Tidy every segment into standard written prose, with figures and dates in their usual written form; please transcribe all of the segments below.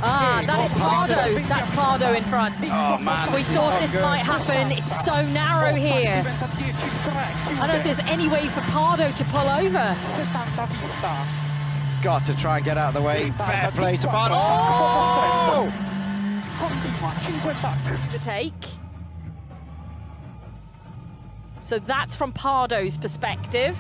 Ah, that is Pardo. That's Pardo in front. Oh, man. We thought this might happen. It's so narrow here. I don't know if there's any way for Pardo to pull over. Got to try and get out of the way. Fair play to Pardo. Oh! The take. So that's from Pardo's perspective.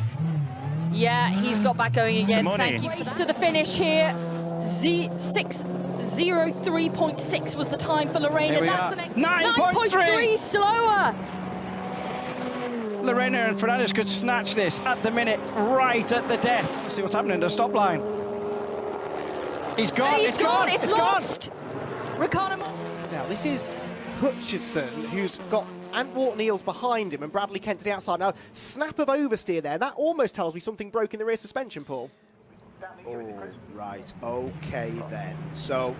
Yeah, he's got back going again. Thank you. Race to the finish here. 6:03.6 was the time for Lorena. That's an 9.3 slower. Lorena and Fernandez could snatch this at the minute, right at the death. See what's happening at the stop line. He's gone. It's gone. It's lost. Ricardo. Now this is Hutchison, who's got Antwort Neals behind him and Bradley Kent to the outside. Now, snap of oversteer there. That almost tells me something broke in the rear suspension, Paul. Oh, right, okay then. So,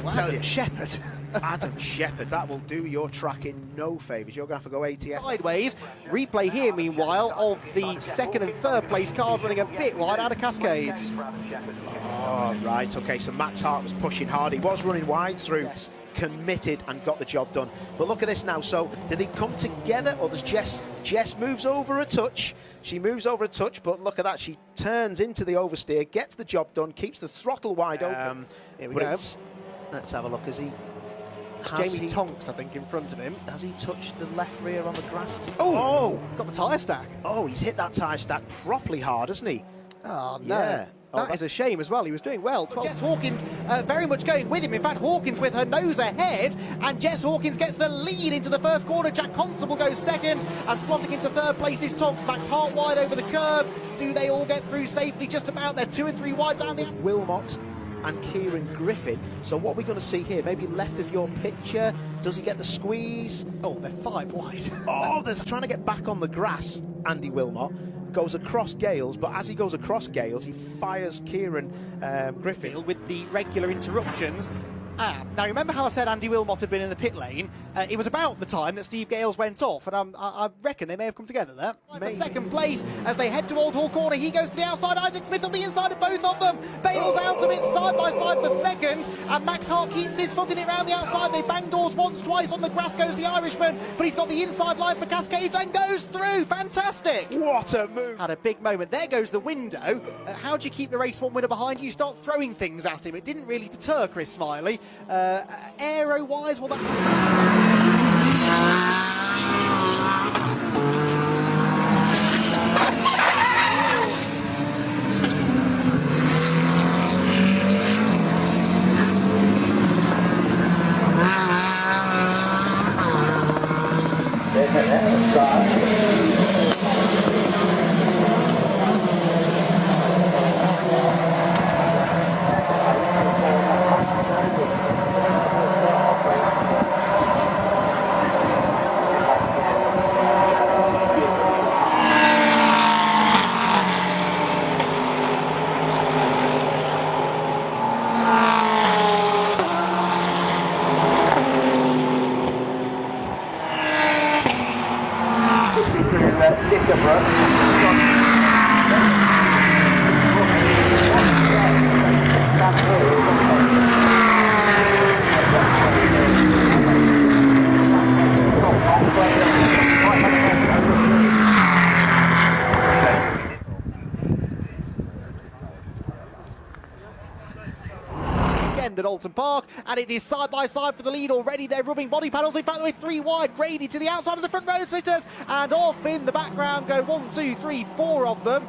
Adam Shepherd. Adam Shepherd, that will do your tracking no favours. You're going to have to go ATS. Sideways. Replay here, meanwhile, of the second and third place cars running a bit wide out of Cascades. Oh, right, okay, so Max Hart was pushing hard. He was running wide through. Yes. Committed and got the job done. But look at this now. So did they come together, or does Jess moves over a touch? She moves over a touch, but look at that. She turns into the oversteer, gets the job done, keeps the throttle wide open. Here we go. Let's have a look. Jamie Tonks, I think, in front of him. Has he touched the left rear on the grass? Oh, got the tyre stack. Oh, he's hit that tyre stack properly hard, hasn't he? Oh, no. Yeah. That is a shame as well. He was doing well. Jess Hawkins very much going with him. In fact, Hawkins with her nose ahead, and Jess Hawkins gets the lead into the first corner. Jack Constable goes second, and slotting into third place is Tonks. Max Hart wide over the curb. Do they all get through safely? Just about. They're 2 and 3 wide down the... Wilmot and Kieran Griffin. So what we're going to see here, maybe left of your picture, does he get the squeeze? Oh, they're 5 wide. Oh, they're trying to get back on the grass, Andy Wilmot. Goes across Gales, but as he goes across Gales, he fires Kieran Griffin with the regular interruptions. Now, remember how I said Andy Wilmot had been in the pit lane? It was about the time that Steve Gales went off, and I reckon they may have come together there. For second place, as they head to Old Hall Corner, he goes to the outside. Isaac Smith on the inside of both of them. Bales out of it side by side for second, and Max Hart keeps his foot in it round the outside. They bang doors once, twice. On the grass goes the Irishman, but he's got the inside line for Cascades and goes through. Fantastic. What a move. Had a big moment. There goes the window. How do you keep the race one winner behind you? You start throwing things at him. It didn't really deter Chris Smiley. Aero-wise, well, that... At Alton Park, and it is side by side for the lead already. They're rubbing body panels. In fact, they're 3 wide. Grady to the outside of the front road sitters, and off in the background go 1, 2, 3, 4 of them.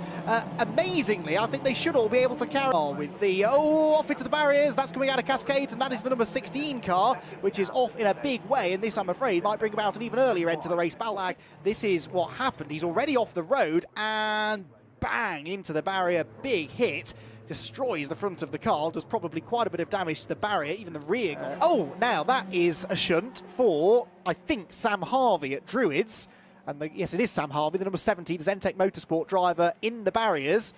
Amazingly, I think they should all be able to carry on with the off into the barriers. That's coming out of Cascades, and that is the number 16 car, which is off in a big way. And this, I'm afraid, might bring about an even earlier end to the race. Ballag, this is what happened. He's already off the road, and bang into the barrier. Big hit. Destroys the front of the car, does probably quite a bit of damage to the barrier, even the rear. Oh, now that is a shunt for, I think, Sam Harvey at Druids. And yes, it is Sam Harvey, the number 70, the Zentek Motorsport driver in the barriers.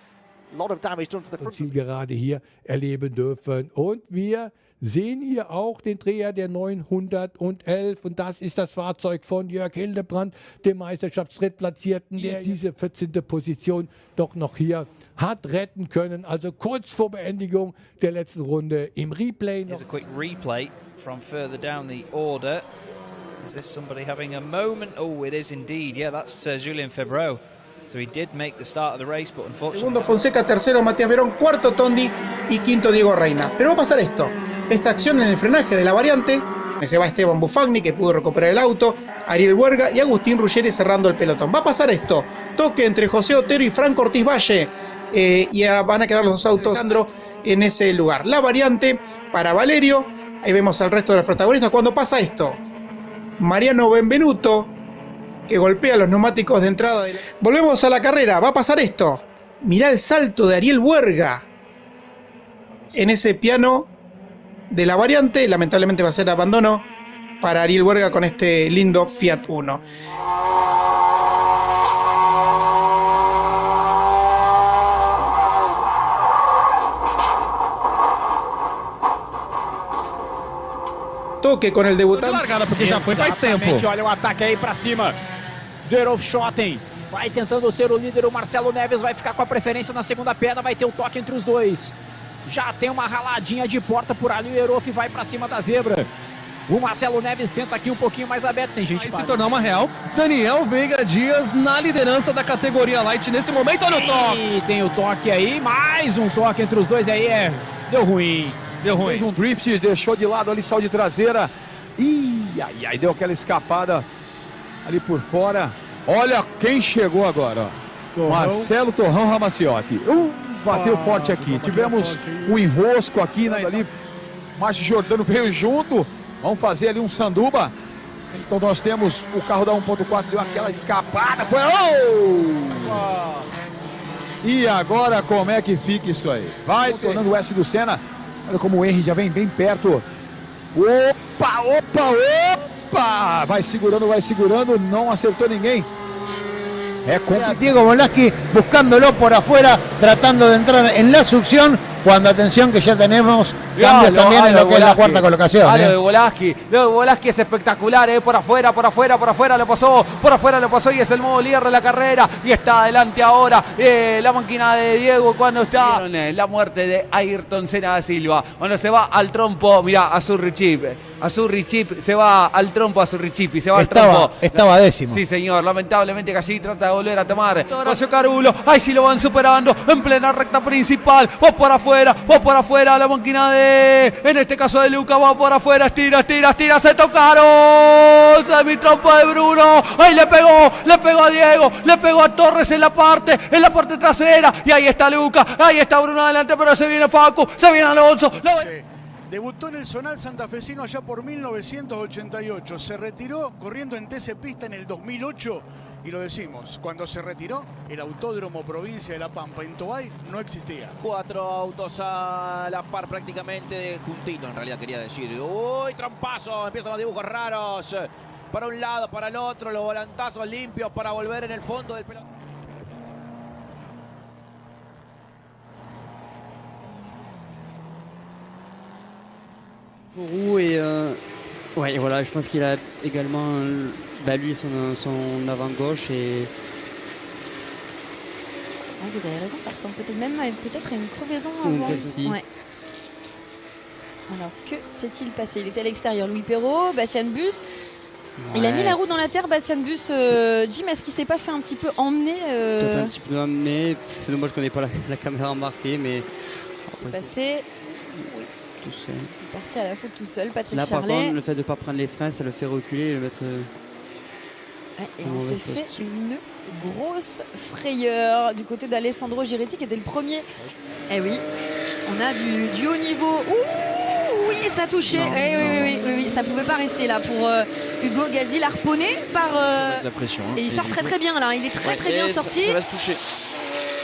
A lot of damage done to the front. Gerade hier erleben dürfen. Und wir sehen hier auch den Dreher der 911. Und das ist das Fahrzeug von Jörg Hildebrand, dem Meisterschaftsdrittplatzierten, der diese 14. Position doch noch hier hat retten können. Also kurz vor Beendigung der letzten Runde im Replay. Here's a quick replay from further down the order. Is this somebody having a moment? Oh, it is indeed. Yeah, that's Julien Febreau. So he did make the start of the race, but unfortunately... Segundo Fonseca, tercero Matías Verón, cuarto Tondi y quinto Diego Reina. Pero va a pasar esto. Esta acción en el frenaje de la variante. Se va Esteban Bufagni, que pudo recuperar el auto, Ariel Huerga y Agustín Ruggeri cerrando el pelotón. Va a pasar esto. Toque entre José Otero y Franco Ortiz Valle. Y van a quedar los dos autos Alejandro en ese lugar. La variante para Valerio. Ahí vemos al resto de los protagonistas. Cuando pasa esto, Mariano Benvenuto, que golpea los neumáticos de entrada. Volvemos a la carrera. Va a pasar esto. Mirá el salto de Ariel Huerga en ese piano de la variante. Lamentablemente va a ser abandono para Ariel Huerga con este lindo Fiat Uno. Toque con el debutante. Largada porque já foi faz tempo. Olha o ataque aí pra cima do Erolf Schotten. Vai tentando ser o líder, o Marcelo Neves vai ficar com a preferência na segunda perna, vai ter um toque entre os dois. Já tem uma raladinha de porta por ali, o Erolf vai pra cima da zebra. O Marcelo Neves tenta aqui um pouquinho mais aberto, tem gente... Vai se tornar uma real. Daniel Veiga Dias na liderança da categoria Light nesse momento, olha o toque. Tem o toque aí, mais um toque entre os dois aí, deu ruim. Deu ruim. Fez um drift, deixou de lado ali, saiu de traseira. Ai, deu aquela escapada ali por fora. Olha quem chegou agora, ó. Marcelo Torrão Ramaciotti. Bateu forte aqui. Tivemos um enrosco aqui, né, ali. Márcio Giordano veio junto. Vamos fazer ali um sanduba. Então nós temos o carro da 1.4, deu aquela escapada. Foi... E agora como é que fica isso aí? Vai tornando o S do Senna. Olha como o Henry já vem bem perto. Opa! Vai segurando, não acertou ninguém. Diego Volaski buscándolo por afuera, tratando de entrar en la succión, cuando atención que ya tenemos cambios también en lo que es la cuarta colocación. Lo de Volaski es espectacular, por afuera lo pasó y es el nuevo líder de la carrera y está adelante ahora la máquina de Diego cuando está la muerte de Ayrton Senna da Silva, cuando se va al trompo, mirá, a Zurri Chip se va al trompo, a Zurri Chip y se va al trompo. Estaba décimo. Sí señor, lamentablemente que allí trata de volver a tomar José Carulo, ahí sí lo van superando en plena recta principal, vos por afuera, la máquina en este caso de Luca, va por afuera, estira, se tocaron, mi trompa de Bruno, ahí le pegó a Diego, le pegó a Torres en la parte trasera, y ahí está Luca, ahí está Bruno adelante, pero se viene Facu, se viene Alonso. Debutó en el zonal santafesino allá por 1988, se retiró corriendo en TC Pista en el 2008, y lo decimos, cuando se retiró, el Autódromo Provincia de La Pampa en Tobay no existía. 4 autos a la par prácticamente, juntito en realidad quería decir. Uy, trompazo, empiezan los dibujos raros. Para un lado, para el otro, los volantazos limpios para volver en el fondo del pelotón. Et ouais, voilà, je pense qu'il a également lui son avant gauche et Ah, vous avez raison, ça ressemble peut-être même à une crevaison avant. Ouais. Alors, que s'est-il passé? Il était à l'extérieur. Louis Perrault, Bastian Buss. Il a mis la roue dans la terre, Bastian Buss. Jim, est-ce qu'il s'est pas fait un petit peu emmener un petit peu emmené. C'est dommage qu'on n'ait pas la caméra embarquée, mais... C'est passé... Oui. Tout seul. Il est parti à la faute tout seul, Patrick Là, Charlet. par contre, le fait de ne pas prendre les freins, ça le fait reculer et le mettre... Et on s'est fait une grosse frayeur du côté d'Alessandro Giretti qui était le premier. Eh oui, on a du haut niveau. Ouh, oui, ça a touché. Oui, ça pouvait pas rester là pour Hugo Gazzi, harponné par. La pression, hein. Et il sort très bien là. Il est très bien sorti. Ça va se toucher.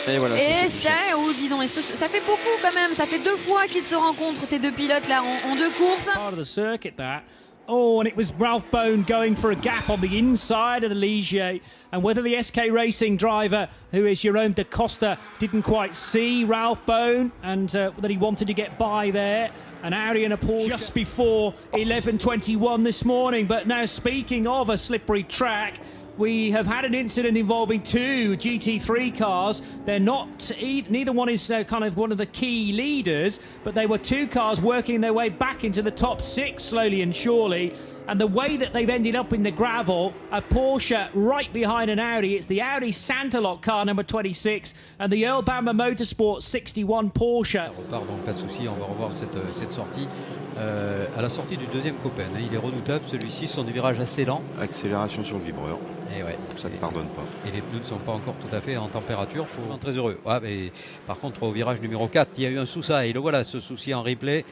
Et voilà. Dis donc, ça fait beaucoup quand même. Ça fait 2 fois qu'ils se rencontrent ces deux pilotes là en 2 courses. Part of the circuit that. Oh, and it was Ralph Bone going for a gap on the inside of the Ligier. And whether the SK Racing driver, who is Jerome da Costa, didn't quite see Ralph Bone and that he wanted to get by there. An Audi and a Porsche just before 11:21 this morning. But now, speaking of a slippery track, we have had an incident involving 2 GT3 cars. They're not, neither one is kind of one of the key leaders, but they were 2 cars working their way back into the top 6 slowly and surely. And the way that they've ended up in the gravel, a Porsche right behind an Audi. It's the Audi Santaloc car number 26 and the Earl Bamber Motorsport 61 Porsche. Ça repart, donc pas de souci, on va revoir cette sortie. À la sortie du deuxième Copen, il est redoutable celui-ci, son virage assez lent. Accélération sur le vibreur. Et ouais, ça ne pardonne pas. Et les pneus ne sont pas encore tout à fait en température, faut être très heureux. Ouais, mais par contre, au virage numéro 4, il y a eu un souci, et le voilà, ce souci en replay.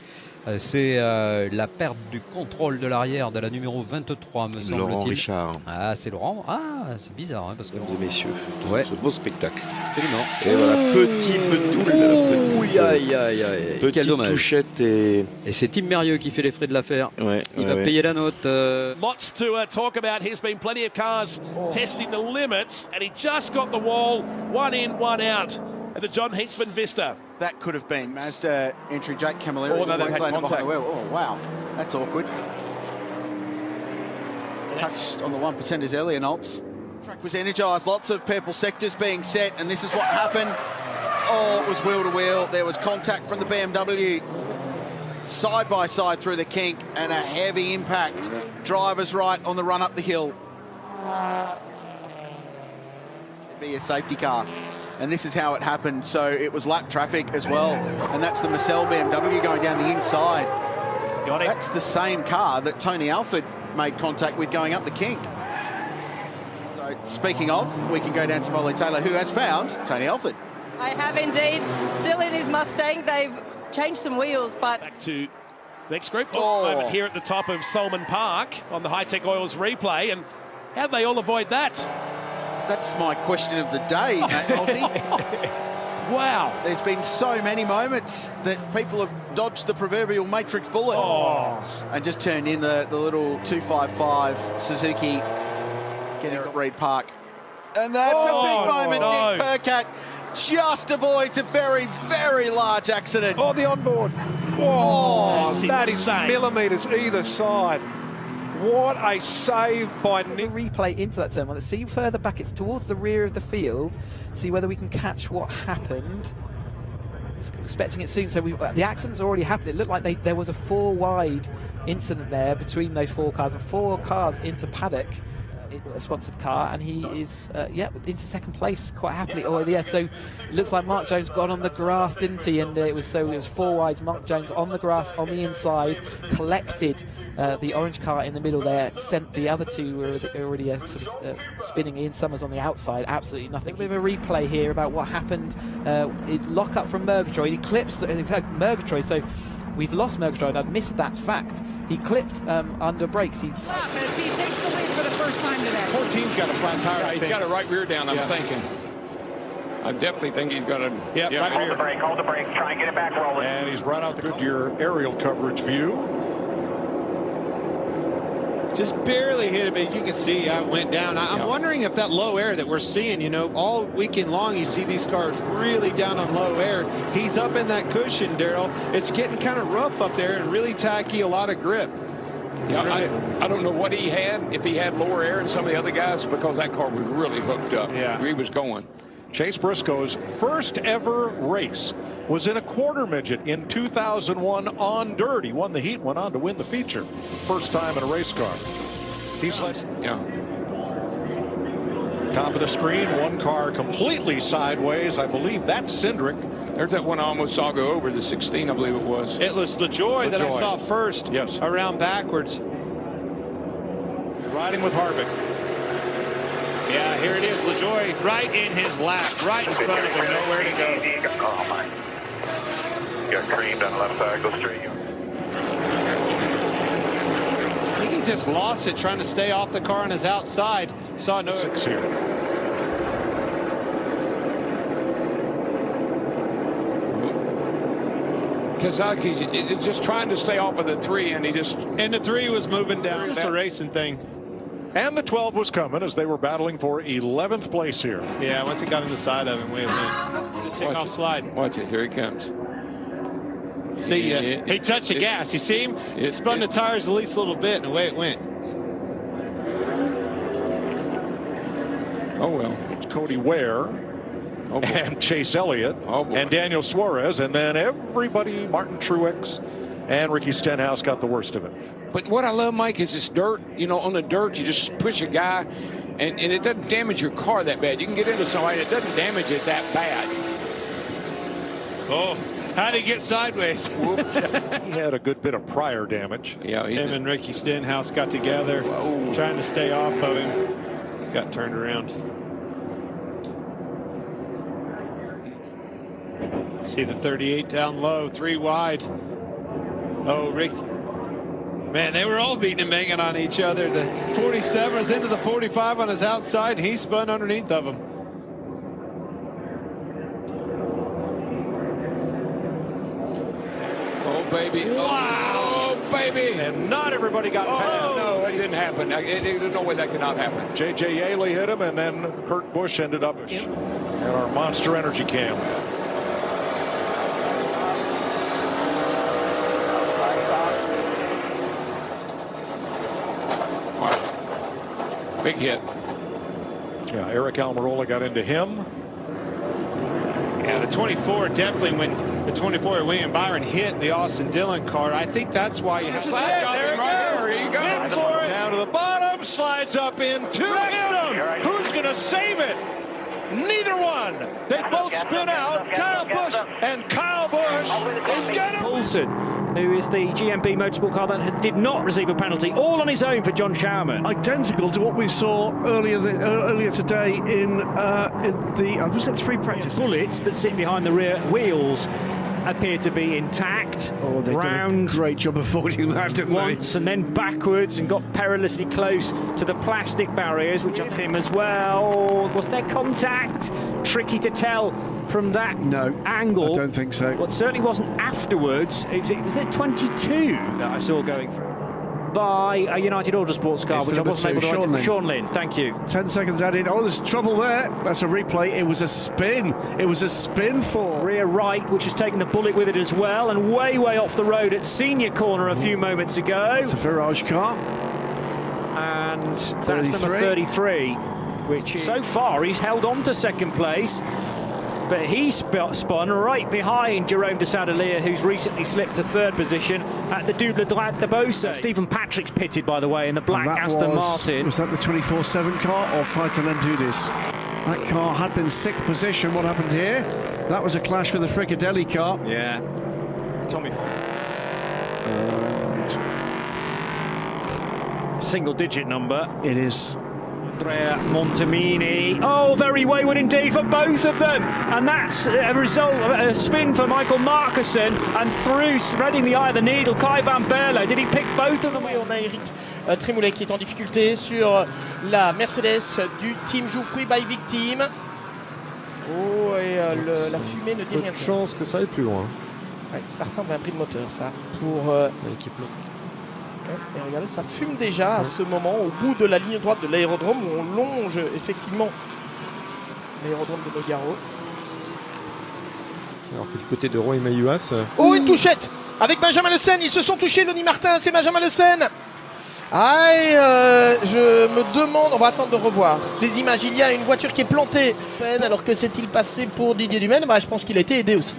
C'est la perte du contrôle de l'arrière de la numéro 23, me semble-t-il. Laurent Richard. Ah, c'est Laurent. Ah, c'est bizarre. Hein, parce que... Mesdames et messieurs, ouais. ce beau spectacle. Absolument. Et voilà, petit peu Quel dommage. Touchette et c'est Tim Mérieux qui fait les frais de l'affaire. Il va payer la note. Lots to talk about. Here's been plenty of cars testing the limits, and he just got the wall. 1 in, 1 out at the John Heatsman Vista. That could have been Mazda entry Jake Camilleri. Oh, no, they've had contact. Oh, wow. That's awkward. Touched on the 1% is Elliot Noltz. Track was energised. Lots of purple sectors being set, and this is what happened. Oh, it was wheel to wheel. There was contact from the BMW. Side by side through the kink, and a heavy impact. Driver's right on the run up the hill. It'd be a safety car. And this is how it happened. So it was lap traffic as well. And that's the Marcel BMW going down the inside. Got it. That's the same car that Tony Alford made contact with going up the kink. So speaking of, we can go down to Molly Taylor, who has found Tony Alford. I have indeed. Still in his Mustang. They've changed some wheels, but... Back to the next group. Over here at the top of Solomon Park on the High-Tech Oils replay. And how do they all avoid that? That's my question of the day, Matt Holte. Wow. There's been so many moments that people have dodged the proverbial matrix bullet and just turned in the little 255 Suzuki getting at Reed Park. And that's a big moment. No. Nick Percat just avoids a very, very large accident. Oh, the onboard. Oh, that is millimetres either side. What a save by Nick. Replay into that turn. Let's see further back. It's towards the rear of the field. See whether we can catch what happened. Expecting it soon. So the accident's already happened. It looked like there was a 4-wide incident there between those 4 cars, and 4 cars into paddock. A sponsored car, and he is into second place quite happily. Oh yeah, so it looks like Mark Jones got on the grass, didn't he? And it was 4 wides. Mark Jones on the grass on the inside, collected the orange car in the middle there, sent the other 2 were already spinning in. Summers on the outside, absolutely nothing. A bit of a replay here about what happened. Lock up from Murgatroyd. He clips in fact Murgatroyd. So we've lost Murgatroyd, and I'd missed that fact. He clipped under brakes. He takes the lead for the first time today. 14's got a flat tire. Yeah, he's got a right rear down, I'm thinking. I definitely think he's got a... Yeah, right hold rear. Hold the brake, try and get it back rolling. And he's right out the Goodyear aerial coverage view. Just barely hit it, but you can see how it went down. I'm wondering if that low air that we're seeing, all weekend long, you see these cars really down on low air. He's up in that cushion, Daryl. It's getting kind of rough up there and really tacky, a lot of grip. Yeah, I don't know what he had, if he had lower air than some of the other guys, because that car was really hooked up. Yeah. He was going. Chase Briscoe's first ever race was in a quarter midget in 2001 on dirt. He won the heat, went on to win the feature. First time in a race car. He's like, top of the screen, one car completely sideways. I believe that's Cindric. There's that one I almost saw go over, the 16, I believe it was. It was LaJoy that I saw first. Yes. Around backwards. Riding with Harvick. Yeah, here it is, LaJoy right in his lap, right in front of him, nowhere to go. Got creamed on the left side, go straight. I think he just lost it trying to stay off the car on his outside. Saw no 6 here. Kazaki's just trying to stay off of the 3, and he just... And the 3 was moving down. It's just a racing thing. And the 12 was coming as they were battling for 11th place here. Yeah, once it got on the side of him, wait a minute. Just take off sliding. Watch it, here he comes. See, he touched the gas. You see him? It spun the tires at least a little bit, and away it went. Oh, well. It's Cody Ware and Chase Elliott and Daniel Suarez, and then everybody, Martin Truex and Ricky Stenhouse got the worst of it. But what I love, Mike, is this dirt. You know, on the dirt, you just push a guy, and it doesn't damage your car that bad. You can get into somebody, it doesn't damage it that bad. Oh, how'd he get sideways? He had a good bit of prior damage. Yeah, him and Ricky Stenhouse got together, trying to stay off of him. Got turned around. See the 38 down low, 3 wide. Oh, Rick. Man, they were all beating and banging on each other. The 47 was into the 45 on his outside, and he spun underneath of him. Oh, baby. Wow. Oh, baby. And not everybody got past. No, it didn't happen. There's no way that could not happen. J.J. Yaley hit him, and then Kurt Busch ended up in our Monster Energy Cam. Big hit. Yeah, Eric Almirola got into him. Yeah, the 24 definitely, when the 24 William Byron hit the Austin Dillon car, I think that's why you have to. There it goes. Here you go. Down to the bottom, slides up into him. Who's going to save it? Neither one. They both spin out. Kyle Busch, and Kyle Busch is going to... Paulson, who is the GMB Motorsport car that did not receive a penalty, all on his own for John Schaumann. Identical to what we saw earlier today in the was it 3 practice? Bullets that sit behind the rear wheels appear to be intact. Oh, they did a great job avoiding that, didn't they? Once and then backwards and got perilously close to the plastic barriers, which are thin as well. Was there contact? Tricky to tell from that angle. I don't think so. What certainly wasn't afterwards. It was at 22 that I saw going through by a United Autosports car, which I wasn't able to identify. Sean Lynn, thank you. 10 seconds added. Oh, there's trouble there. That's a replay. It was a spin. It was a spin for rear right, which has taken the bullet with it as well, and way off the road at Senior Corner a few moments ago. It's a Virage car. And that's number 33, which is, so far he's held on to second place. But he spun right behind Jerome de Sadalier, who's recently slipped to 3rd position at the Double Droite de Beauce. Stephen Patrick's pitted, by the way, in the black Aston Martin. Was that the 24/7 car or Crichton Endudis? That car had been 6th position. What happened here? That was a clash with the Fricadelli car. Yeah. Tommy. Single-digit number. It is. Andrea Montemini. Oh, very wayward indeed for both of them. And that's a result of a spin for Michael Markussen. And through, spreading the eye of the needle, Kai van Berlo. Did he pick both of them? On a Eric Trémoulet qui est en difficulté sur la Mercedes du team Jouffroy by Victim. Oh, et la fumée ne dit rien. Peu de chance que ça aille plus loin. Ouais, ça ressemble à un bris de moteur, ça, pour l'équipe. Et regardez, ça fume déjà à ce moment, au bout de la ligne droite de l'aérodrome, où on longe effectivement l'aérodrome de Nogaro. Alors que du côté de Roy Mayuas. Oh, une touchette avec Benjamin Le Sen, ils se sont touchés, Lonnie Martin, c'est Benjamin Le Sen Je me demande, on va attendre de revoir les images. Il y a une voiture qui est plantée. Alors que s'est-il passé pour Didier Dumaine? Je pense qu'il a été aidé aussi.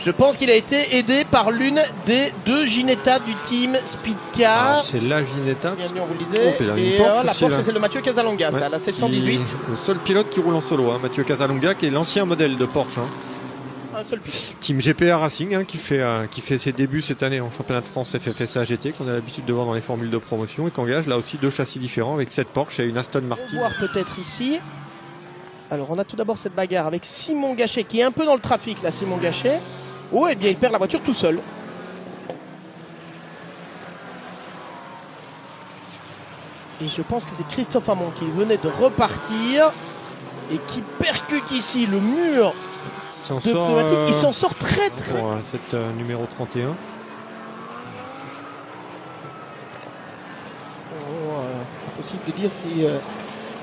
Je pense qu'il a été aidé par l'une des deux Ginetta du team Speedcar. C'est la Ginetta. Bien, on vous le disait. Et la Porsche, c'est celle de Mathieu Casalonga, ouais, ça, la 718. Le seul pilote qui roule en solo, hein, Mathieu Casalonga, qui est l'ancien modèle de Porsche. Hein. Un seul pilote. Team GPA Racing, hein, qui fait ses débuts cette année en championnat de France FFSA GT, qu'on a l'habitude de voir dans les formules de promotion, et qui engage là aussi deux châssis différents avec 7 Porsche et une Aston Martin. On va voir peut-être ici. Alors on a tout d'abord cette bagarre avec Simon Gachet qui est un peu dans le trafic là, Simon Gachet. Oh, et bien il perd la voiture tout seul. Et je pense que c'est Christophe Hamon qui venait de repartir et qui percute ici le mur. Il s'en sort très très. Pour cette numéro 31. Impossible de dire si,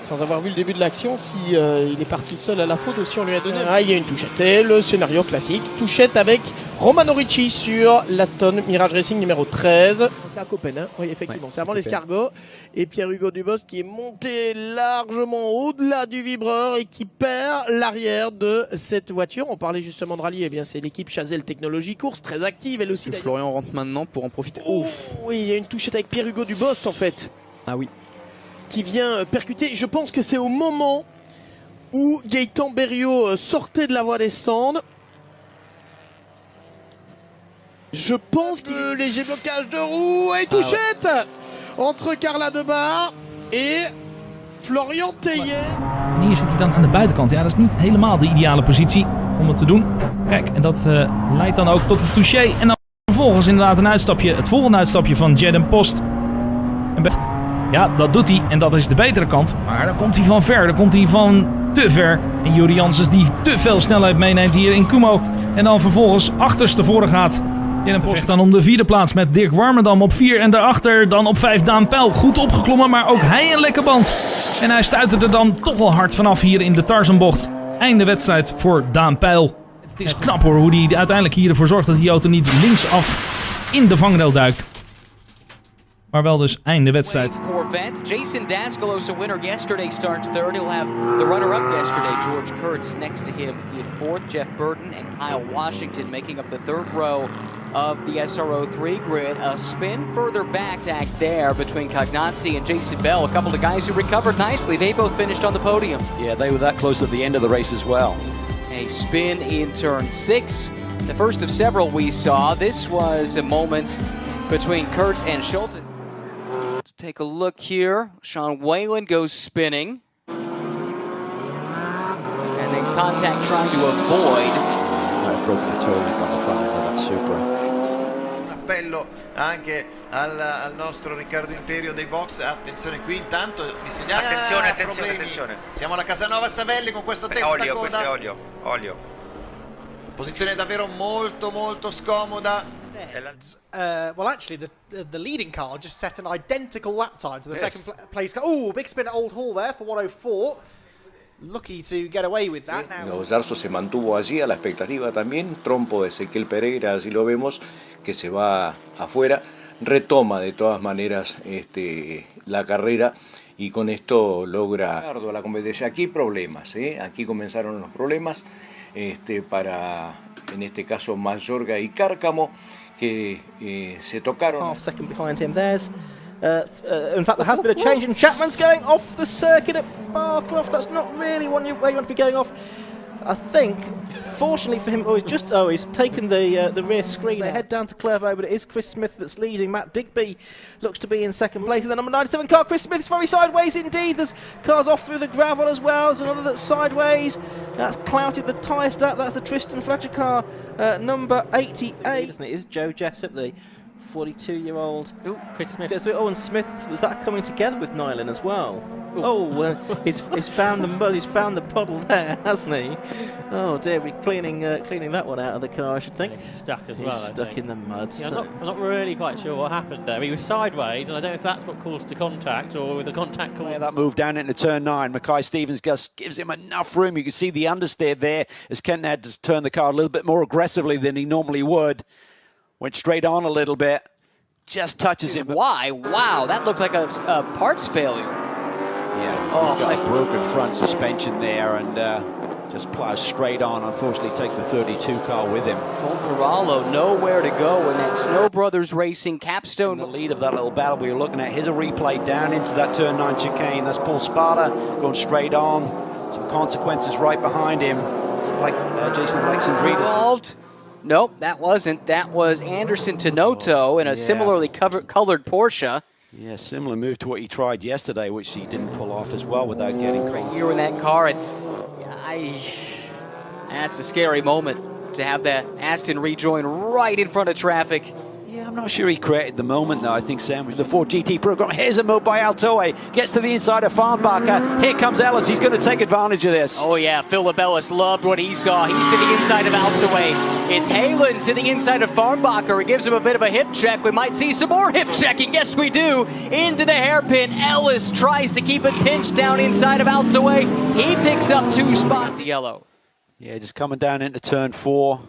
sans avoir vu le début de l'action, si il est parti seul à la faute ou si on lui a donné. Il y a une touchette. Et le scénario classique. Touchette avec Romano Ricci sur l'Aston Mirage Racing numéro 13. C'est à Copen, hein. Oui, effectivement. Ouais, c'est avant l'escargot. Et Pierre-Hugo Dubos qui est monté largement au-delà du vibreur et qui perd l'arrière de cette voiture. On parlait justement de rallye. Eh bien, c'est l'équipe Chazelle Technologie Course, très active elle aussi. Florian rentre maintenant pour en profiter. Oui, il y a une touchette avec Pierre-Hugo Dubos en fait. Ah oui. Qui vient percuter. Je pense que c'est au moment où Gaëtan Berriot sortait de la voie des stands. Je pense que léger blocage de roue et touchette entre Carla Debar et Florian Theillet. En hier zit hij dan aan de buitenkant. Ja, dat is niet helemaal de ideale positie om het te doen. Kijk, en dat leidt dan ook tot een touché. En dan vervolgens inderdaad een uitstapje. Het volgende uitstapje van Jaden Post. Ja, dat doet hij en dat is de betere kant. Maar dan komt hij van ver, dan komt hij van te ver. En Juri Janssens die te veel snelheid meeneemt hier in Kumo. En dan vervolgens achterstevoren gaat. Jaden Post vecht dan om de 4e plaats met Dirk Warmerdam op 4. En daarachter dan op 5 Daan Peil. Goed opgeklommen, maar ook hij een lekke band. En hij stuitte er dan toch wel hard vanaf hier in de Tarzanbocht. Einde wedstrijd voor Daan Peil. Het is knap hoor, hoe hij uiteindelijk hier ervoor zorgt dat die auto niet linksaf in de vangrail duikt. Maar wel dus einde wedstrijd. Corvette. Jason Dascalos, a winner yesterday, starts third. He'll have the runner-up yesterday, George Kurtz, next to him in fourth. Jeff Burton and Kyle Washington making up the third row of the SRO3 grid. A spin further back there between Cognazzi and Jason Bell. A couple of guys who recovered nicely. They both finished on the podium. Yeah, they were that close at the end of the race as well. A spin in turn 6. The first of several we saw. This was a moment between Kurtz and Schultz. Let's take a look here. Sean Whalen goes spinning. And then contact trying to avoid. Might have broken the toe link on the front end of that Supra. Un appello anche al nostro Riccardo Imperio dei box. Attenzione qui intanto mi segnala. Attenzione. Siamo alla Casanova Savelli con questo testa olio, coda. Questo è olio. Posizione davvero molto scomoda. Well, actually, the leading car just set an identical lap time to the second place car. Oh, big spin at Old Hall there for 104. Lucky to get away with that now. Zarzo se mantuvo allí a la expectativa también. Trompo de Ezequiel Pereira, así lo vemos, que se va afuera. Retoma de todas maneras la carrera y con esto logra la competencia. Aquí problemas, aquí comenzaron los problemas para, en este caso, Mayorga y Cárcamo, que se tocaron. Half second behind him. There's, in fact, there has been a change in Chapman's going off the circuit at Barcroft. That's not really where you want to be going off. I think, fortunately for him, he's taken the rear screen. They head down to Clairvaux, but it is Chris Smith that's leading. Matt Digby looks to be in second place. And the number 97 car, Chris Smith's very sideways indeed. There's cars off through the gravel as well. There's another that's sideways. That's clouted the tyre stack. That's the Tristan Fletcher car, number 88. Isn't it? Is Joe Jessup, the 42-year-old. Chris Smith. And Smith, was that coming together with Nyland as well? He's found the mud. He's found the puddle there, hasn't he? Oh dear, we're cleaning that one out of the car, I should think. He's stuck as well. He's stuck in the mud. Yeah, I'm not really quite sure what happened there. He was sideways, and I don't know if that's what caused the contact, or with the contact caused. Yeah, that move down into turn 9. Mackay Stevens just gives him enough room. You can see the understeer there as Kenton had to turn the car a little bit more aggressively than he normally would. Went straight on a little bit. just touches him. Why? Wow, that looked like a parts failure. Yeah, he's got a broken front suspension there and just plows straight on. Unfortunately, takes the 32 car with him. Cole Corallo nowhere to go in that Snow Brothers Racing capstone. In the lead of that little battle we were looking at. Here's a replay down into that turn 9 chicane. That's Paul Sparta going straight on. Some consequences right behind him. It's like Jason Alexandridis. Involved? Nope, that wasn't. That was Anderson Tenoto in a similarly colored Porsche. Yeah, similar move to what he tried yesterday, which he didn't pull off as well without getting caught. Here in that car, and that's a scary moment to have that Aston rejoin right in front of traffic. Yeah, I'm not sure he created the moment, though. I think Sam was the Ford GT program. Here's a move by Altoe. Gets to the inside of Farnbacher. Here comes Ellis. He's going to take advantage of this. Oh, yeah. Philip Ellis loved what he saw. He's to the inside of Altoe. It's Halen to the inside of Farnbacher. It gives him a bit of a hip check. We might see some more hip checking. Yes, we do. Into the hairpin. Ellis tries to keep it pinched down inside of Altoe. He picks up 2 spots. Yellow. Yeah, just coming down into turn 4.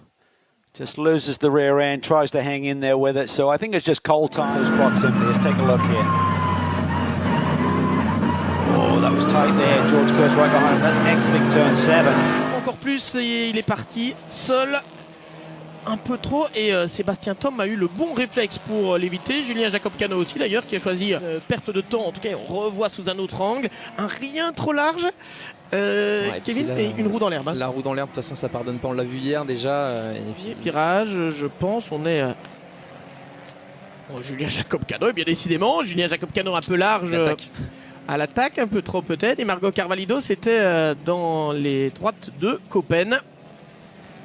Just loses the rear end, tries to hang in there with it. So I think it's just cold time. Close proximity. Let's take a look here. Oh, that was tight there. George Kurtz right behind him. That's exiting turn 7. Encore plus, il est parti seul un peu trop et Sébastien Thom a eu le bon réflexe pour l'éviter. Julien Jacob Cano aussi d'ailleurs qui a choisi perte de temps. En tout cas, on revoit sous un autre angle. Un rien trop large. Kevin, là, et une roue dans l'herbe. La roue dans l'herbe, de toute façon, ça pardonne pas. On l'a vu hier déjà. Et puis virage, je pense, on est. Julien Jacob Cano, et bien décidément, Julien Jacob Cano un peu large à l'attaque, un peu trop peut-être. Et Margot Carvalho, c'était dans les droites de Copen.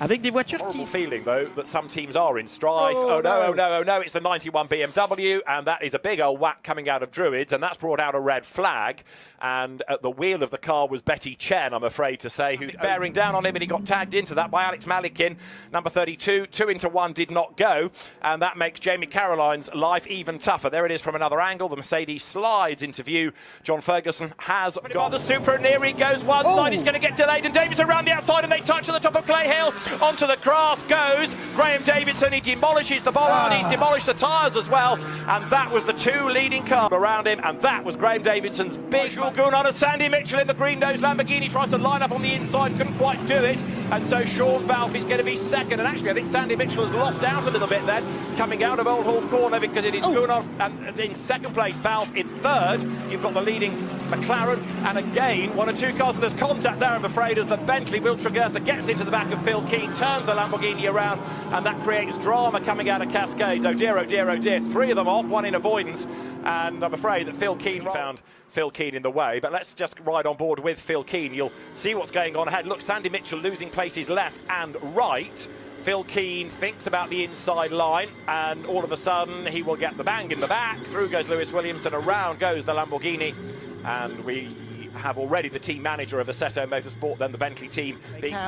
Avec des voitures qui... feeling though that some teams are in strife. Oh no, it's the 91 BMW, and that is a big old whack coming out of Druids, and that's brought out a red flag. And at the wheel of the car was Betty Chen, I'm afraid to say, who's bearing down on him, and he got tagged into that by Alex Malikin, number 32. 2 into 1 did not go, and that makes Jamie Caroline's life even tougher. There it is from another angle. The Mercedes slides into view. John Ferguson has got the Super, and near he goes one side. He's going to get delayed, and Davidson around the outside, and they touch at the top of Clay Hill. Onto the grass goes Graham Davidson. He demolishes the bollard, he's demolished the tyres as well, and that was the 2 leading cars around him, and that was Graham Davidson's big Gun on a Sandy Mitchell in the green nose Lamborghini, tries to line up on the inside, couldn't quite do it, and so Sean Balfe is going to be second. And actually I think Sandy Mitchell has lost out a little bit then, coming out of Old Hall Corner, because it is Gunnar and in second place, Balfe in third. You've got the leading McLaren, and again 1 or 2 cars, so there's contact there, I'm afraid, as the Bentley Will Tregertha gets into the back of Phil Keane, turns the Lamborghini around, and that creates drama coming out of Cascades. Oh dear, oh dear, oh dear. 3 of them off, 1 in avoidance, and I'm afraid that Phil Keane found Phil Keane in the way. But let's just ride on board with Phil Keane. You'll see what's going on ahead. Look, Sandy Mitchell losing places left and right. Phil Keane thinks about the inside line, and all of a sudden he will get the bang in the back. Through goes Lewis Williamson, around goes the Lamborghini, and we have already the team manager of Assetto Motorsport, then the Bentley team.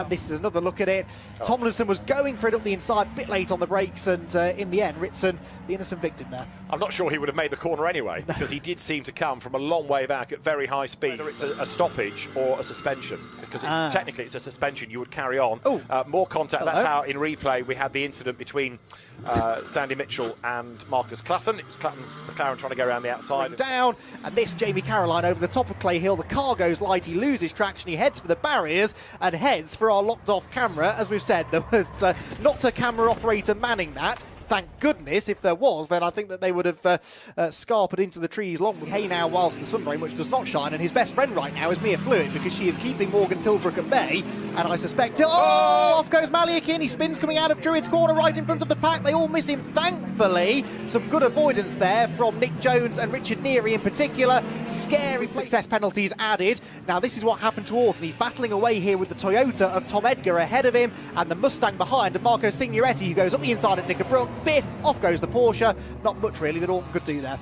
This is another look at it. Tomlinson was going for it up the inside, a bit late on the brakes, and in the end, Ritson, the innocent victim there. I'm not sure he would have made the corner anyway, because he did seem to come from a long way back at very high speed. Whether it's a stoppage or a suspension, because technically it's a suspension, you would carry on. More contact. Hello. That's how in replay we had the incident between Sandy Mitchell and Marcus Clutton. It was Clutton's McLaren trying to go around the outside. Down, and this Jamie Caroline over the top of Clay Hill. The car goes light, he loses traction, he heads for the barriers and heads for our locked off camera. As we've said, there was not a camera operator manning that. Thank goodness. If there was, then I think that they would have scarpered into the trees long. Hey now, whilst the sun very much does not shine, and his best friend right now is Mia Fluid, because she is keeping Morgan Tilbrook at bay, and I suspect off goes Maliakin. He spins coming out of Druid's corner right in front of the pack. They all miss him, thankfully. Some good avoidance there from Nick Jones and Richard Neary in particular. Scary success penalties added. Now this is what happened to Orton. He's battling away here with the Toyota of Tom Edgar ahead of him, and the Mustang behind, and Marco Signoretti, who goes up the inside of Nick Brook. Biff, off goes the Porsche. Not much really that Orton could do there.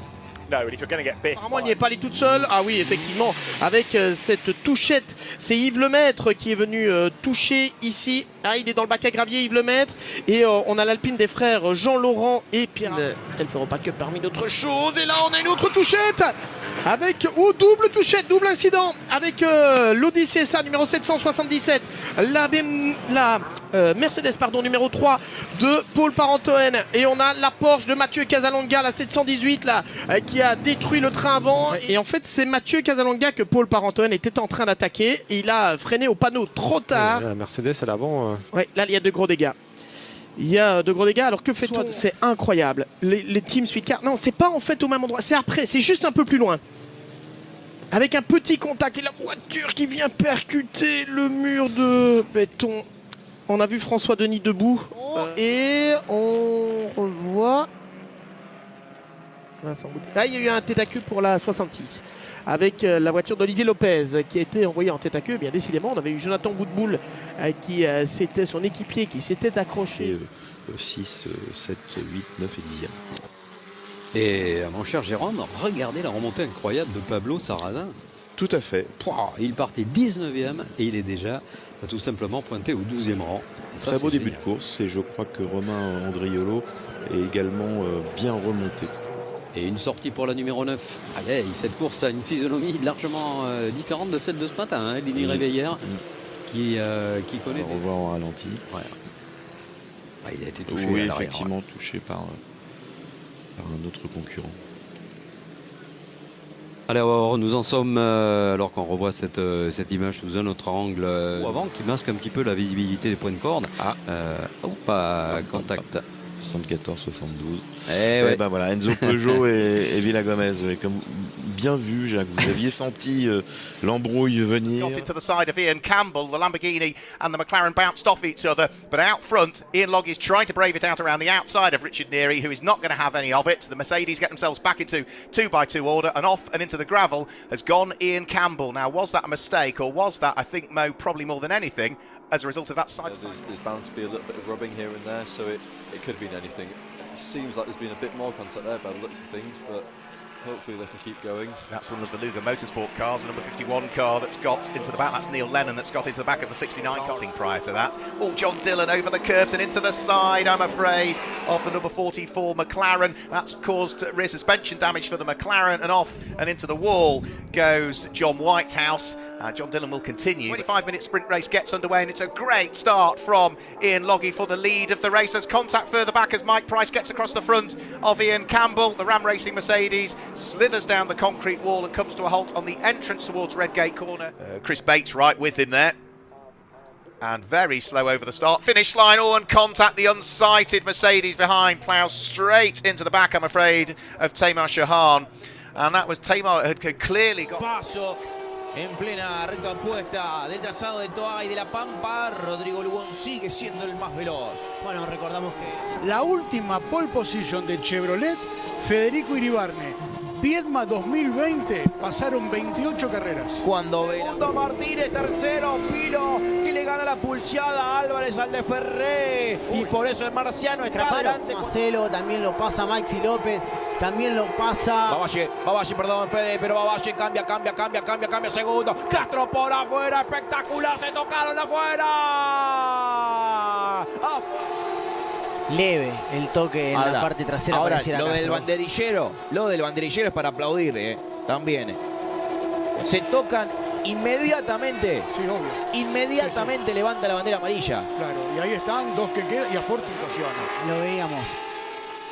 No, and if you're going to get Biff. Apparemment, il n'est pas allé toute seule. Ah oui, effectivement, avec cette touchette. C'est Yves Lemaître qui est venu toucher ici Ah, il est dans le bac à gravier, Yves Lemaître. Et on a l'Alpine des frères Jean-Laurent et Pierre. Elle fera pas que parmi d'autres choses. Et là, on a une autre touchette avec double touchette, double incident avec l'Audi CSA numéro 777, la Mercedes numéro 3 de Paul Parentoen. Et on a la Porsche de Mathieu Casalonga, la 718 là, qui a détruit le train avant. Et en fait, c'est Mathieu Casalonga que Paul Parentoen était en train d'attaquer. Il a freiné au panneau trop tard. La Mercedes à l'avant. Ouais, là, il y a de gros dégâts. Il y a de gros dégâts. Alors que fait-on? C'est incroyable. Les teams suite car non, c'est pas en fait au même endroit. C'est après, c'est juste un peu plus loin. Avec un petit contact et la voiture qui vient percuter le mur de béton. On a vu François Denis debout. Et on revoit... Là, il y a eu un tête à queue pour la 66 avec la voiture d'Olivier Lopez qui a été envoyée en tête à queue. Bien décidément, on avait eu Jonathan Boutboul qui c'était son équipier qui s'était accroché. 6, 7, 8, 9 et 10e. Et mon cher Jérôme, regardez la remontée incroyable de Pablo Sarrazin. Tout à fait. Il partait 19e et il est déjà tout simplement pointé au 12e rang. Ça, très beau début de course et je crois que Romain Andriolo est également bien remonté. Et une sortie pour la numéro 9. Allez, cette course a une physionomie largement différente de celle de ce matin. Hein, Lini Réveillère qui connaît. On va revoir en ralenti. Ouais. Ah, il a été touché. Oui, à effectivement, touché par un autre concurrent. Alors, nous en sommes, alors qu'on revoit cette image sous un autre angle avant, qui masque un petit peu la visibilité des points de corde. Contact. 74, 72. Ouais. Ben voilà, Enzo Peugeot et Villa Gomez. Comme bien vu, Jacques, vous aviez senti l'embrouille venir. Got into the side of Ian Campbell, the Lamborghini and the McLaren bounced off each other, but out front, Ian Logg is trying to brave it out around the outside of Richard Neary, who is not going to have any of it. The Mercedes get themselves back into 2x2 order, and off and into the gravel has gone Ian Campbell. Now, was that a mistake, or was that, I think, Mo, probably more than anything, as a result of that side? There's bound to be a little bit of rubbing here and there, so it could have been anything. It seems like there's been a bit more contact there by the looks of things, but hopefully they can keep going. That's one of the Luger Motorsport cars, the number 51 car that's got into the back. That's Neil Lennon that's got into the back of the 69 car. Prior to that, John Dillon over the curbs and into the side, I'm afraid, of the number 44 McLaren. That's caused rear suspension damage for the McLaren, and off and into the wall goes John Whitehouse. John Dillon will continue. 25-minute sprint race gets underway, and it's a great start from Ian Loggy for the lead of the race. There's contact further back as Mike Price gets across the front of Ian Campbell. The Ram Racing Mercedes slithers down the concrete wall and comes to a halt on the entrance towards Redgate Corner. Chris Bates right with him there. And very slow over the start. Finish line, and contact. The unsighted Mercedes behind ploughs straight into the back, I'm afraid, of Tamar Shahan. And that was Tamar had clearly got... En plena recta opuesta del trazado de Toa y de la Pampa, Rodrigo Lugón sigue siendo el más veloz. Bueno, recordamos que la última pole position de Chevrolet, Federico Iribarne, Viedma 2020, pasaron 28 carreras. Cuando segundo Martínez, tercero Pilo, que le gana la pulseada a Álvarez al de Ferré. Y por eso el marciano está adelante. Marcelo también lo pasa, Maxi López también lo pasa. Baballe, perdón, Fede, pero Baballe cambia segundo. Castro por afuera, espectacular, se tocaron afuera. Leve el toque en la parte trasera. Ahora, lo del banderillero es para aplaudir, también. Se tocan inmediatamente. Sí, obvio. Inmediatamente levanta la bandera amarilla. Claro, y ahí están, dos que quedan, y a Forti lo veíamos.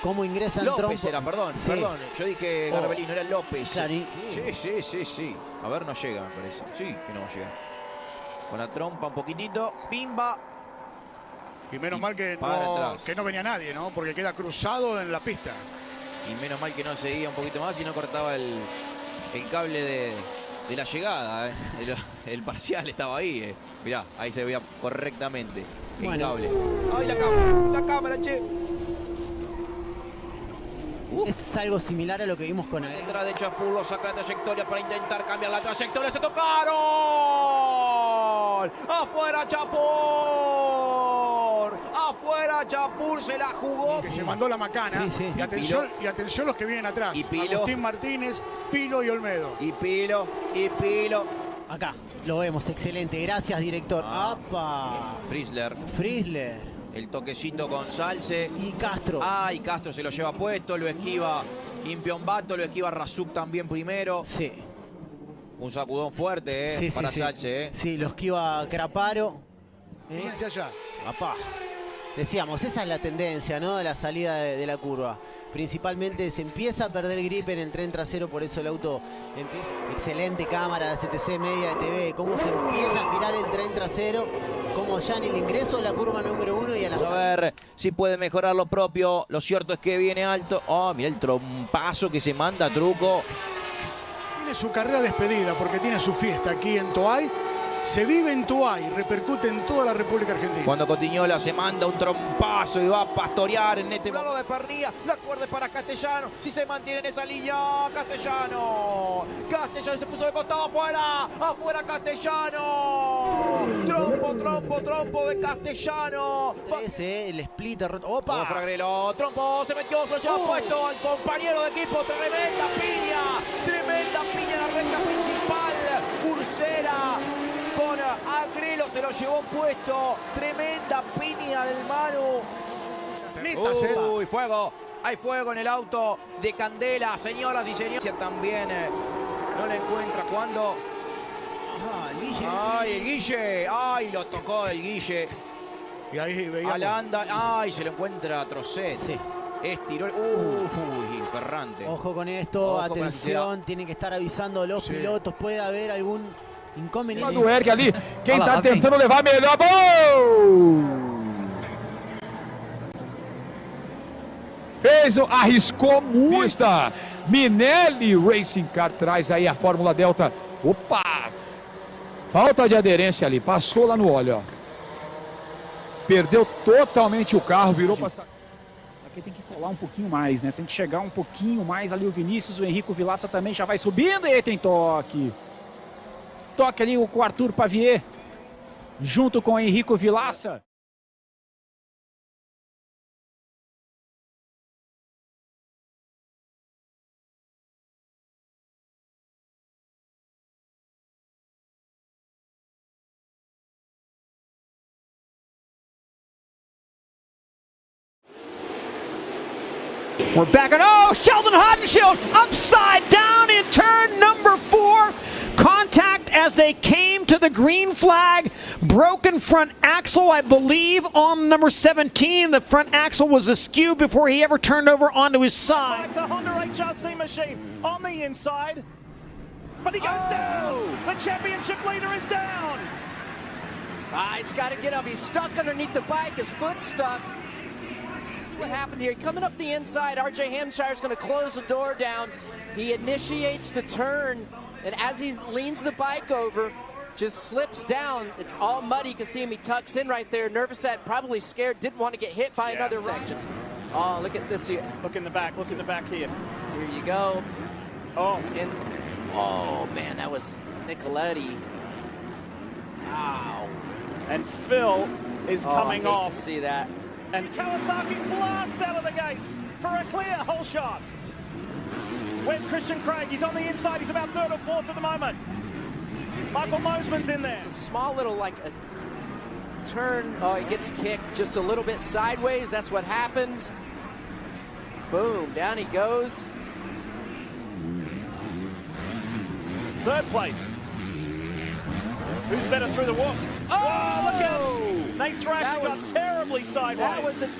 ¿Cómo ingresan López trompo? era, perdón. Yo dije Garbelino, era López. Claro, sí. A ver, no llega, me parece. Sí, que no llega. Con la trompa un poquitito. Pimba. Y menos mal que no venía nadie, ¿no? Porque queda cruzado en la pista. Y menos mal que no seguía un poquito más y no cortaba el cable de la llegada. El parcial estaba ahí. Mirá, ahí se veía correctamente el cable. ¡Ay, la cámara, che! Es algo similar a lo que vimos con él. Detrás de Chapur, saca de trayectoria para intentar cambiar la trayectoria. ¡Se tocaron! ¡Afuera Chapur! ¡Afuera Chapur! Se la jugó. Que se mandó la macana. Sí. Y atención los que vienen atrás. Y Pilo. Agustín Martínez, Pilo y Olmedo. Y Pilo. Acá, lo vemos, excelente. Gracias, director. ¡Apa! Frizzler. El toquecito con Salce. Y Castro. Y Castro se lo lleva puesto, lo esquiva Impiombato, lo esquiva Razuk también primero. Sí. Un sacudón fuerte, Sí, para sí, Salce, Sí, lo esquiva Craparo. Fíjense allá. Apá. Decíamos, esa es la tendencia, ¿no? De la salida de la curva. Principalmente se empieza a perder grip en el tren trasero, por eso el auto empieza. Excelente cámara de CTC Media de TV, cómo se empieza a girar el tren trasero, como ya en el ingreso de la curva número 1 y a la A ver si puede mejorar lo propio. Lo cierto es que viene alto. Mira el trompazo que se manda Truco. Tiene su carrera despedida porque tiene su fiesta aquí en Toay. Se vive en Toay, repercute en toda la República Argentina. Cuando Cotiñola se manda un trompazo y va a pastorear en este momento de Pernilla, la cuerda es para Castellano, si se mantiene en esa línea, Castellano se puso de costado, afuera Castellano, trompo de Castellano. Ese, el splitter roto. ¡Opa! Fragrelo, trompo, se metió, se lo lleva puesto al compañero de equipo, tremenda piña en la recta principal, Cursera. Con Agrelo se lo llevó puesto. Tremenda piña del Manu. Uy, fuego. Hay fuego en el auto de Candela, señoras y señores. También no le encuentra cuando. El Guille. El Guille. Lo tocó el Guille. Y ahí veíamos. Alanda. Se lo encuentra Trocet. Sí. Estiró. Ferrante. Ojo con esto, atención. Tienen que estar avisando a los pilotos. Puede haber algún inconveniente. Do Eric ali, quem tá tentando levar melhor. Gol! Arriscou muito. Minelli Racing Car traz aí a Fórmula Delta. Opa! Falta de aderência ali, passou lá no óleo, ó. Perdeu totalmente o carro, virou passar. Aqui tem que colar um pouquinho mais, né? Tem que chegar um pouquinho mais ali o Vinícius, o Henrico Vilaça também já vai subindo e aí tem toque. Toque ali com o Arthur Pavier, junto com o Henrico Vilaça. We're back on, Sheldon Haudenschild upside down in turn number 4. Contact as they came to the green flag. Broken front axle, I believe, on number 17. The front axle was askew before he ever turned over onto his side. The Honda HRC machine on the inside. But he goes down. The championship leader is down. He's got to get up. He's stuck underneath the bike. His foot's stuck. See what happened here. Coming up the inside, RJ Hampshire's going to close the door down. He initiates the turn. And as he leans the bike over, just slips down. It's all muddy. You can see him. He tucks in right there. Nervous, probably scared. Didn't want to get hit by another section. Oh, look at this here. Look in the back. Look in the back here. Here you go. Oh, man, that was Nicoletti. Wow. And Phil is coming off. To see that. And Kawasaki blasts out of the gates for a clear hole shot. Where's Christian Craig? He's on the inside. He's about 3rd or 4th at the moment. Michael Mosman's in there. It's a small little, like, a turn. Oh, he gets kicked just a little bit sideways. That's what happens. Boom, down he goes. 3rd place. Who's better through the whoops? Oh, look at Nate Thrasher got terribly sideways. That was an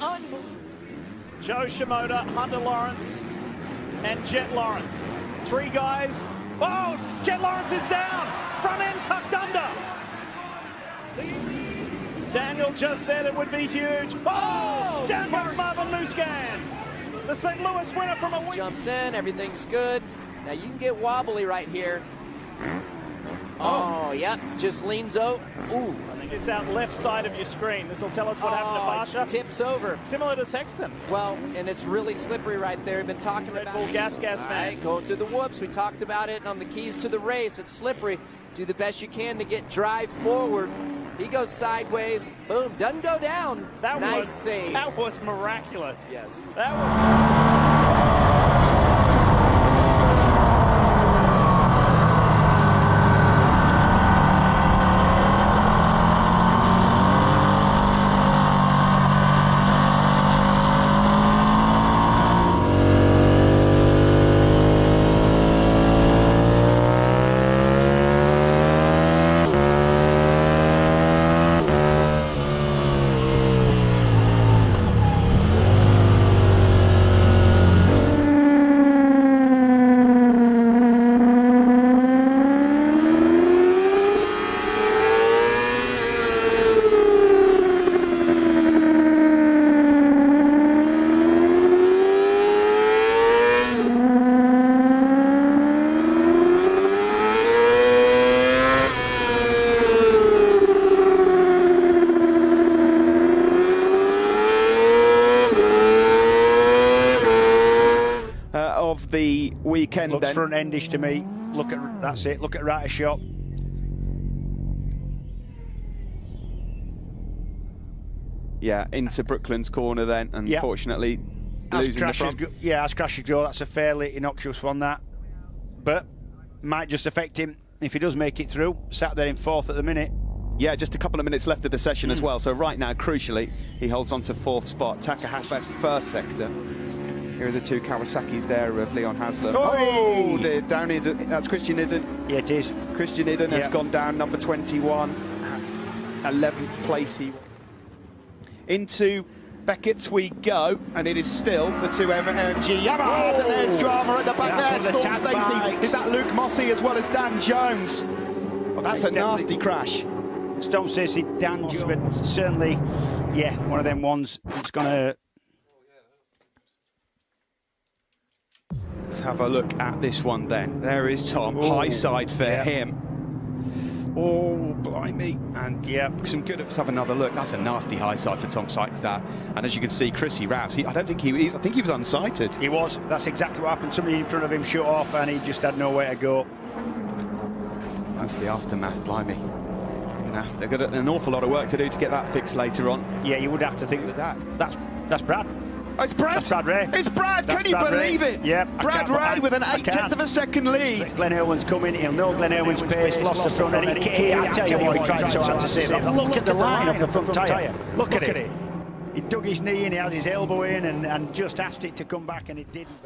Joe Shimoda, Hunter Lawrence, and Jet Lawrence. 3 guys. Oh, Jet Lawrence is down. Front end tucked under. Daniel just said it would be huge. Oh, down goes Marvin Muscan. The St. Louis winner from a week. Jumps in, everything's good. Now you can get wobbly right here. Oh, yep, just leans out. Ooh. I think it's out left side of your screen. This will tell us what happened to Barsha. Tips over. Similar to Sexton. Well, and it's really slippery right there. Been talking about Red Bull gas man. Right, going through the whoops. We talked about it on the keys to the race. It's slippery. Do the best you can to get drive forward. He goes sideways. Boom, doesn't go down. Nice save. That was miraculous. Yes. That was... weekend. Looks then. front-endish to me. That's it. Look at right shot. Yeah, into Brooklands corner then, and unfortunately losing the front. As crashes go, that's a fairly innocuous one, that. But might just affect him if he does make it through. Sat there in 4th at the minute. Yeah, just a couple of minutes left of the session as well. So right now, crucially, he holds on to 4th spot. Takahashi's first sector. Here are the two Kawasaki's there of Leon Haslam. Oh, down into, that's Christian Idden. Yeah, it is. Christian Idden has gone down, number 21. 11th place he into Beckett's we go, and it is still the two MG Yamahas, and there's drama at the back there. Storm Stacey, is that Luke Mossey as well as Dan Jones? Well, that's a nasty crash. Storm Stacey, Dan Jones, but certainly, one of them ones that's going to... Let's have a look at this one then. There is Tom, high side for him. Oh, blimey. And some good. Let's have another look. That's a nasty high side for Tom Sykes, that. And as you can see, Chrissy Rouse, I think he was unsighted. He was. That's exactly what happened. Somebody in front of him shut off and he just had nowhere to go. That's the aftermath, blimey. They've got an awful lot of work to do to get that fixed later on. Yeah, you would have to think that. That's Brad. Oh, it's Brad! That's Brad Ray. It's Brad! Can you believe it? Yeah. Brad Ray with an 1/8 of a second lead. Glenn Irwin's coming. He'll know Glenn Irwin's pace. Lost the front end. I tell you what, he tried so hard to save it. Look at the line of the front tyre. Look at it. He dug his knee in, he had his elbow in, and just asked it to come back, and it didn't.